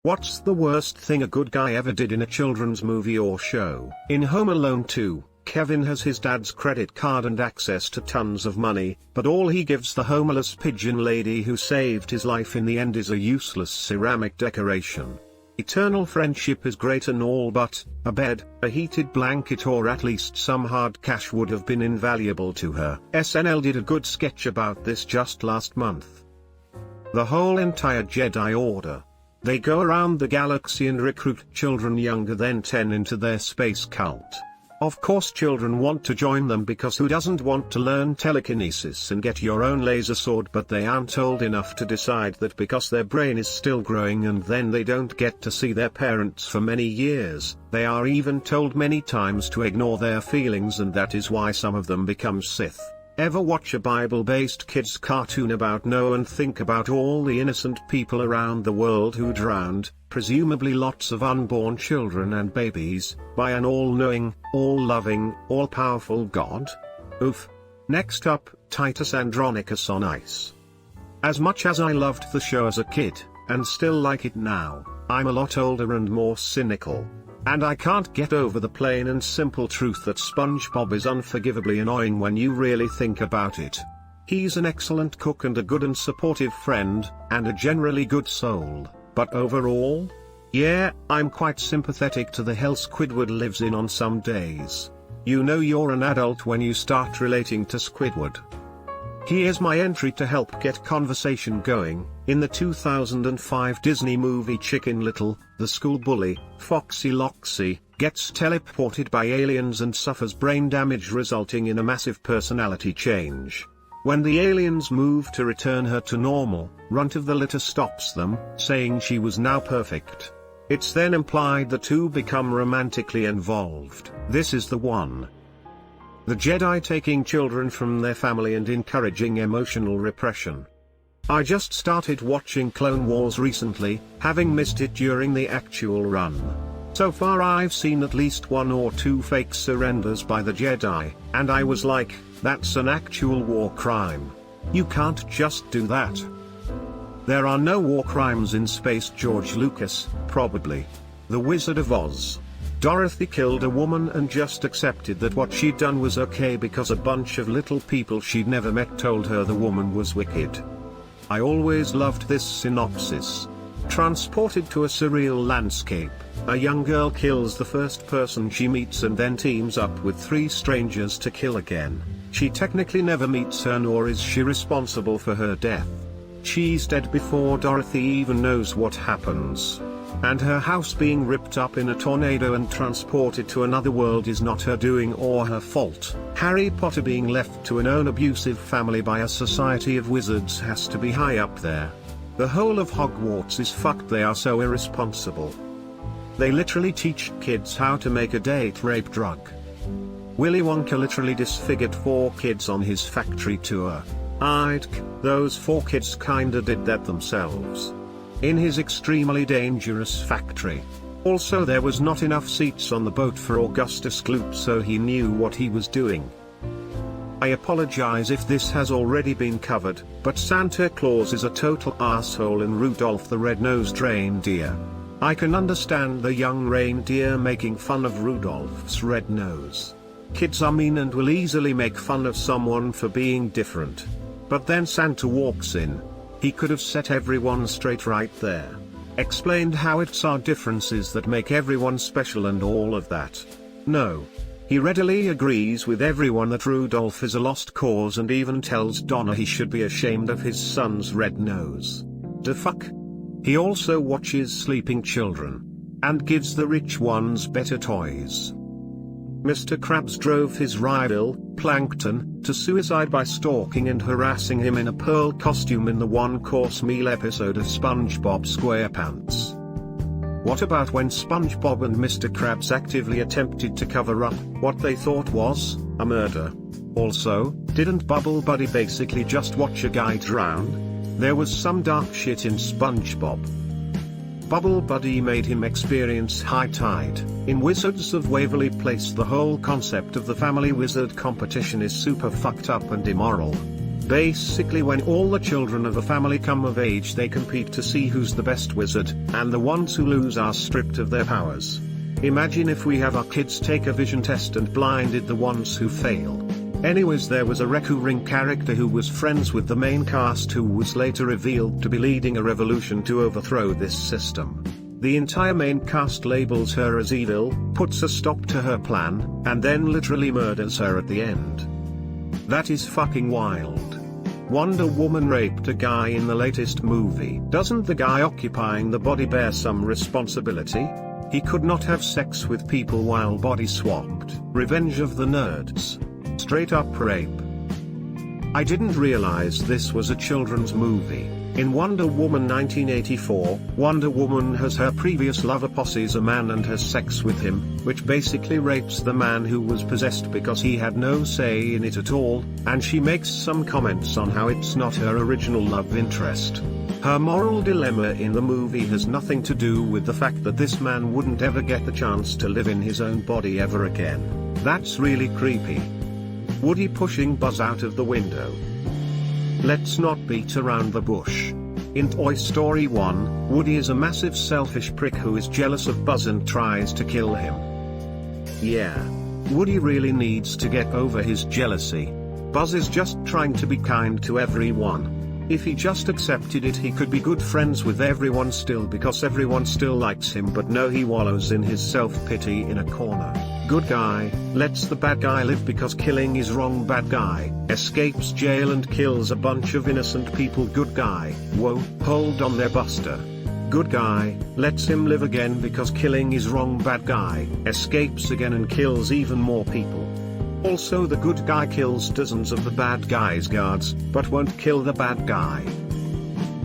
What's the worst thing a good guy ever did in a children's movie or show? In Home Alone 2, Kevin has his dad's credit card and access to tons of money, but all he gives the homeless pigeon lady who saved his life in the end is a useless ceramic decoration. Eternal friendship is great and all, but a bed, a heated blanket, or at least some hard cash would have been invaluable to her. SNL did a good sketch about this just last month. The whole entire Jedi Order. They go around the galaxy and recruit children younger than 10 into their space cult. Of course children want to join them, because who doesn't want to learn telekinesis and get your own laser sword? But they aren't old enough to decide that because their brain is still growing, and then they don't get to see their parents for many years. They are even told many times to ignore their feelings, and that is why some of them become Sith. Ever watch a Bible-based kids cartoon about Noah and think about all the innocent people around the world who drowned, presumably lots of unborn children and babies, by an all-knowing, all-loving, all-powerful God? Oof. Next up, Titus Andronicus on Ice. As much as I loved the show as a kid, and still like it now, I'm a lot older and more cynical. And I can't get over the plain and simple truth that SpongeBob is unforgivably annoying when you really think about it. He's an excellent cook and a good and supportive friend, and a generally good soul, but overall? Yeah, I'm quite sympathetic to the hell Squidward lives in on some days. You know you're an adult when you start relating to Squidward. Here's my entry to help get conversation going. In the 2005 Disney movie Chicken Little, the school bully, Foxy Loxy, gets teleported by aliens and suffers brain damage, resulting in a massive personality change. When the aliens move to return her to normal, Runt of the litter stops them, saying she was now perfect. It's then implied the two become romantically involved. This is the one. The Jedi taking children from their family and encouraging emotional repression. I just started watching Clone Wars recently, having missed it during the actual run. So far I've seen at least 1 or 2 fake surrenders by the Jedi, and I was like, that's an actual war crime. You can't just do that. There are no war crimes in space, George Lucas, probably. The Wizard of Oz. Dorothy killed a woman and just accepted that what she'd done was okay because a bunch of little people she'd never met told her the woman was wicked. I always loved this synopsis. Transported to a surreal landscape, a young girl kills the first person she meets and then teams up with 3 strangers to kill again. She technically never meets her, nor is she responsible for her death. She's dead before Dorothy even knows what happens. And her house being ripped up in a tornado and transported to another world is not her doing or her fault. Harry Potter being left to an own abusive family by a society of wizards has to be high up there. The whole of Hogwarts is fucked, they are so irresponsible. They literally teach kids how to make a date rape drug. Willy Wonka literally disfigured 4 kids on his factory tour. Those 4 kids kinda did that themselves. In his extremely dangerous factory. Also, there was not enough seats on the boat for Augustus Gloop, so he knew what he was doing. I apologize if this has already been covered, but Santa Claus is a total asshole in Rudolph the Red-Nosed Reindeer. I can understand the young reindeer making fun of Rudolph's red nose. Kids are mean and will easily make fun of someone for being different. But then Santa walks in. He could have set everyone straight right there. Explained how it's our differences that make everyone special and all of that. No. He readily agrees with everyone that Rudolph is a lost cause and even tells Donna he should be ashamed of his son's red nose. Da fuck. He also watches sleeping children. And gives the rich ones better toys. Mr. Krabs drove his rival, Plankton, to suicide by stalking and harassing him in a pearl costume in the one-course meal episode of SpongeBob SquarePants. What about when SpongeBob and Mr. Krabs actively attempted to cover up what they thought was a murder? Also, didn't Bubble Buddy basically just watch a guy drown? There was some dark shit in SpongeBob. Bubble Buddy made him experience high tide. In Wizards of Waverly Place, the whole concept of the family wizard competition is super fucked up and immoral. Basically, when all the children of a family come of age, they compete to see who's the best wizard, and the ones who lose are stripped of their powers. Imagine if we have our kids take a vision test and blinded the ones who fail. Anyways, there was a recurring character who was friends with the main cast, who was later revealed to be leading a revolution to overthrow this system. The entire main cast labels her as evil, puts a stop to her plan, and then literally murders her at the end. That is fucking wild. Wonder Woman raped a guy in the latest movie. Doesn't the guy occupying the body bear some responsibility? He could not have sex with people while body swapped. Revenge of the Nerds. Straight up rape. I didn't realize this was a children's movie. In Wonder Woman 1984, Wonder Woman has her previous lover posses a man and has sex with him, which basically rapes the man who was possessed because he had no say in it at all, and she makes some comments on how it's not her original love interest. Her moral dilemma in the movie has nothing to do with the fact that this man wouldn't ever get the chance to live in his own body ever again. That's really creepy. Woody pushing Buzz out of the window. Let's not beat around the bush. In Toy Story 1, Woody is a massive selfish prick who is jealous of Buzz and tries to kill him. Yeah. Woody really needs to get over his jealousy. Buzz is just trying to be kind to everyone. If he just accepted it, he could be good friends with everyone still, because everyone still likes him, but no, he wallows in his self-pity in a corner. Good guy, lets the bad guy live because killing is wrong. Bad guy, escapes jail and kills a bunch of innocent people. Good guy, whoa, hold on there, Buster. Good guy, lets him live again because killing is wrong. Bad guy, escapes again and kills even more people. Also, the good guy kills dozens of the bad guy's guards, but won't kill the bad guy.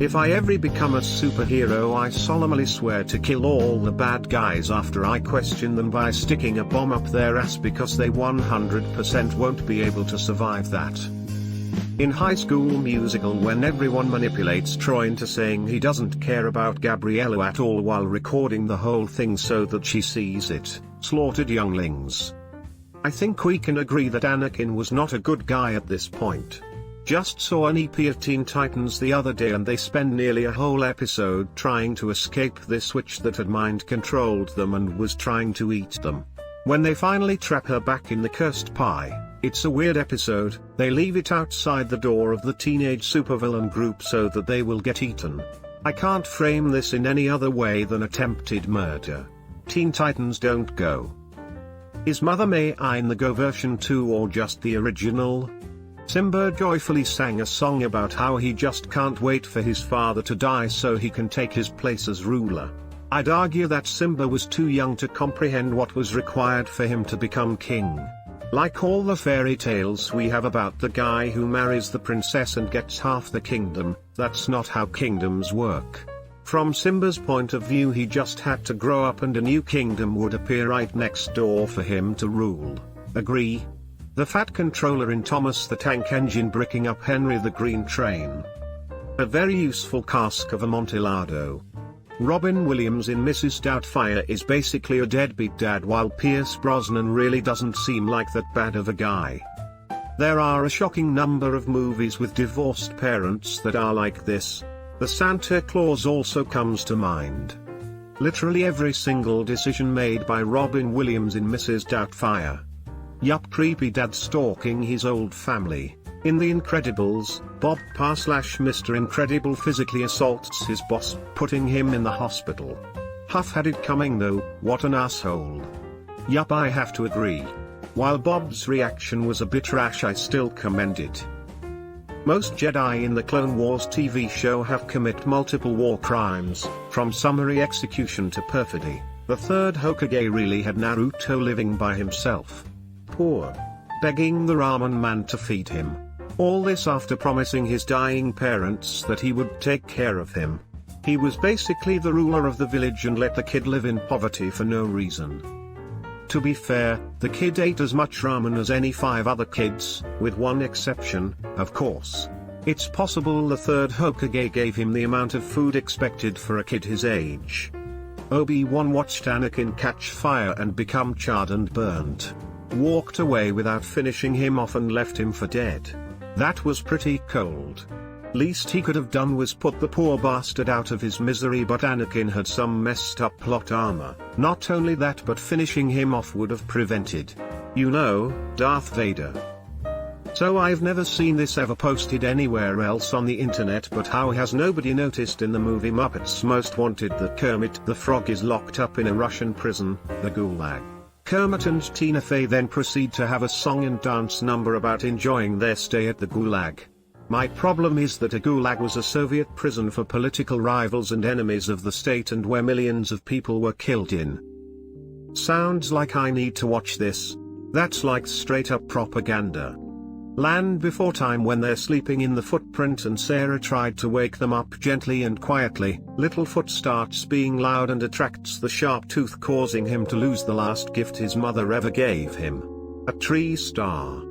If I ever become a superhero, I solemnly swear to kill all the bad guys after I question them by sticking a bomb up their ass, because they 100% won't be able to survive that. In High School Musical, when everyone manipulates Troy into saying he doesn't care about Gabriella at all while recording the whole thing so that she sees it, slaughtered younglings. I think we can agree that Anakin was not a good guy at this point. Just saw an EP of Teen Titans the other day, and they spend nearly a whole episode trying to escape this witch that had mind-controlled them and was trying to eat them. When they finally trap her back in the cursed pie, it's a weird episode. They leave it outside the door of the teenage supervillain group so that they will get eaten. I can't frame this in any other way than attempted murder. Teen Titans don't go. Is Mother May I in the Go version 2 or just the original? Simba joyfully sang a song about how he just can't wait for his father to die so he can take his place as ruler. I'd argue that Simba was too young to comprehend what was required for him to become king. Like all the fairy tales we have about the guy who marries the princess and gets half the kingdom, that's not how kingdoms work. From Simba's point of view, he just had to grow up and a new kingdom would appear right next door for him to rule. Agree? The Fat Controller in Thomas the Tank Engine bricking up Henry the Green Train. A very useful cask of Amontillado. Robin Williams in Mrs. Doubtfire is basically a deadbeat dad, while Pierce Brosnan really doesn't seem like that bad of a guy. There are a shocking number of movies with divorced parents that are like this. The Santa Claus also comes to mind. Literally every single decision made by Robin Williams in Mrs. Doubtfire. Yup, creepy dad stalking his old family. In The Incredibles, Bob Parr/Mr. Incredible physically assaults his boss, putting him in the hospital. Huff had it coming though, what an asshole. Yup, I have to agree. While Bob's reaction was a bit rash, I still commend it. Most Jedi in the Clone Wars TV show have commit multiple war crimes, from summary execution to perfidy. The third Hokage really had Naruto living by himself. Poor. Begging the ramen man to feed him. All this after promising his dying parents that he would take care of him. He was basically the ruler of the village and let the kid live in poverty for no reason. To be fair, the kid ate as much ramen as any 5 other kids, with one exception, of course. It's possible the third Hokage gave him the amount of food expected for a kid his age. Obi-Wan watched Anakin catch fire and become charred and burnt. Walked away without finishing him off and left him for dead. That was pretty cold. Least he could have done was put the poor bastard out of his misery, but Anakin had some messed up plot armor. Not only that, but finishing him off would have prevented, you know, Darth Vader. So I've never seen this ever posted anywhere else on the internet, but how has nobody noticed in the movie Muppets Most Wanted that Kermit the Frog is locked up in a Russian prison, the Gulag? Kermit and Tina Fey then proceed to have a song and dance number about enjoying their stay at the Gulag. My problem is that a Gulag was a Soviet prison for political rivals and enemies of the state, and where millions of people were killed in. Sounds like I need to watch this. That's like straight up propaganda. Land Before Time, when they're sleeping in the footprint and Sarah tried to wake them up gently and quietly, Littlefoot starts being loud and attracts the sharp tooth, causing him to lose the last gift his mother ever gave him. A tree star.